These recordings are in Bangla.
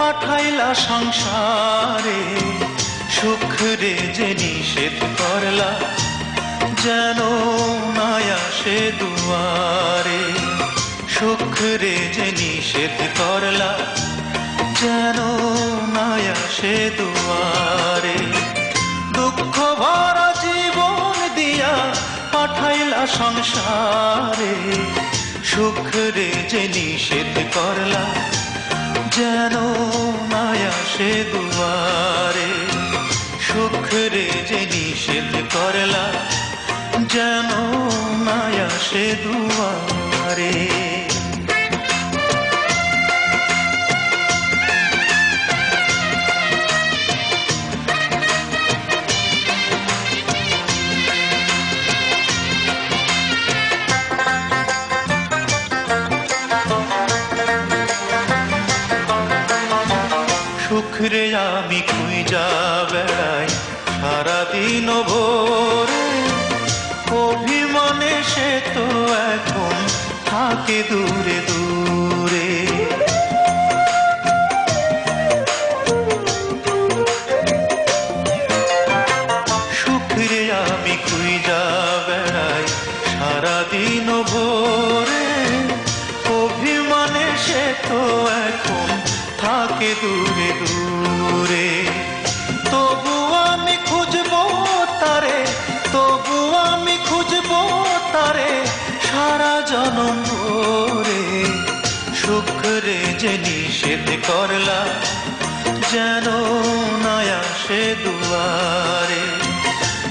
পাঠাইলা সংসারে, সুখ রে যে নিষেধ করলা, যেন নাই আসে দুয়ারে। সুখ রে যে নিষেধ করলা, যেন নাই আসে দুয়ারে। দুঃখ ভরা জীবন দিয়া পাঠাইলা সংসারে, সুখ রে যে নিষেধ করলা, যেন নাই আসে দুয়ারে। সুখ রে যে নিষেধ করলা, যেন নাই আসে দুয়ারে। সুখ রে আমি খুঁজা বেড়াই সারাদিন ভোরে, অভিমানে সে তো এখন থাকে দূরে দূরে। সুখ রে আমি খুঁজা বেড়াই সারাদিন ভোরে, অভিমানে সে তো এখন থাকে দূরে দূরে। তবু আমি খুঁজবো তারে, তবু আমি খুঁজবো তারে সারা জনম ভরে। সুখ রে যে নিষেধ করলা, যেন নাই আসে দুয়ারে।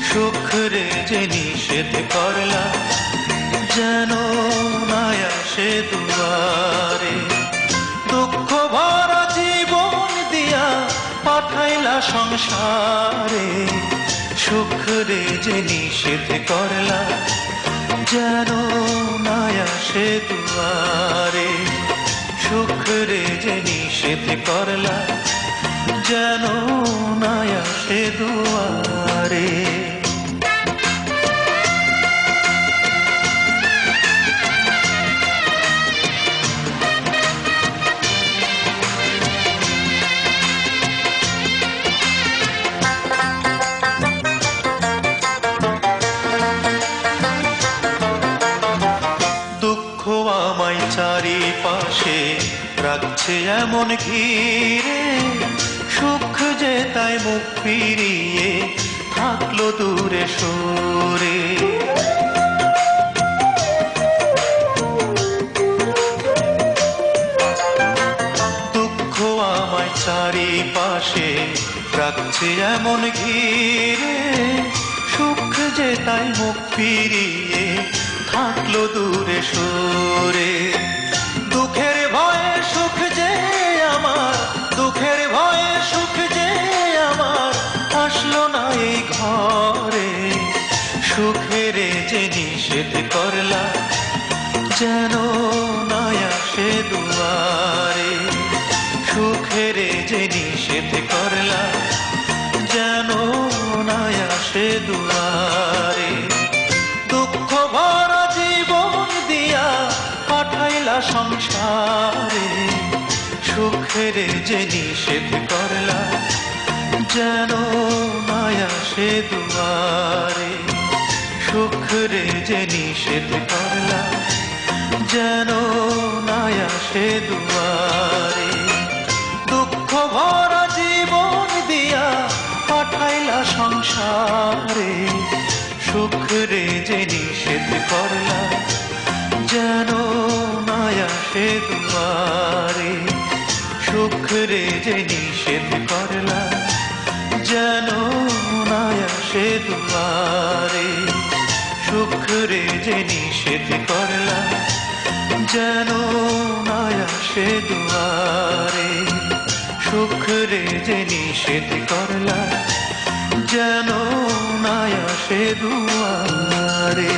সুখ রে যে নিষেধ করলা, যেন নাই আসে দুয়ারে। দুঃখ ভরা জীবন দিয়া পাঠাইলা সংসারে, সুখ রে যে নিষেধ করলা, যেন নাই আসে দুয়ারে। সুখ রে যে নিষেধ করলা, যেন নাই আসে দুয়ারে। আমায় চারিপাশে রাখছে এমন ঘিরে, সুখ যে তাই মুখ ফিরিয়ে থাকলো দূরে সরে। দুঃখ আমায় চারিপাশে রাখছে এমন ঘিরে, সুখ যে তাই মুখ ফিরিয়ে থাকলো দূরে সরে। দুঃখের ভয়ে সুখ যে আমার, দুঃখের ভয়ে সুখ যে আমার আসলো না এই ঘরে। সুখের যে নিষেধ করলা, যেন নাই আসে দুয়ারে। সুখের যে নিষেধ করলা, যেন নাই আসে দুয়ারে। দুঃখ ভরা জীবন দিয়া পাঠাইলা সংসারে, সুখের যে নিষেধ করলা, যেন নাই আসে দুয়ারে। সুখ রে যে নিষেধ করলা, যেন নাই আসে দুয়ারে। দুঃখ ভরা জীবন দিয়া পাঠাইলা সংসারে, সুখ রে যে নিষেধ করলা, যেন নাই আসে দুয়ারে। সুখ রে যে নিষেধ করলা, যেন নাই আসে দুয়ারে। সুখ রে যে নিষেধ করলা, যেন নাই আসে দুয়ারে। সুখ রে যে নিষেধ করলা, যেন নাই আসে দুয়ারে।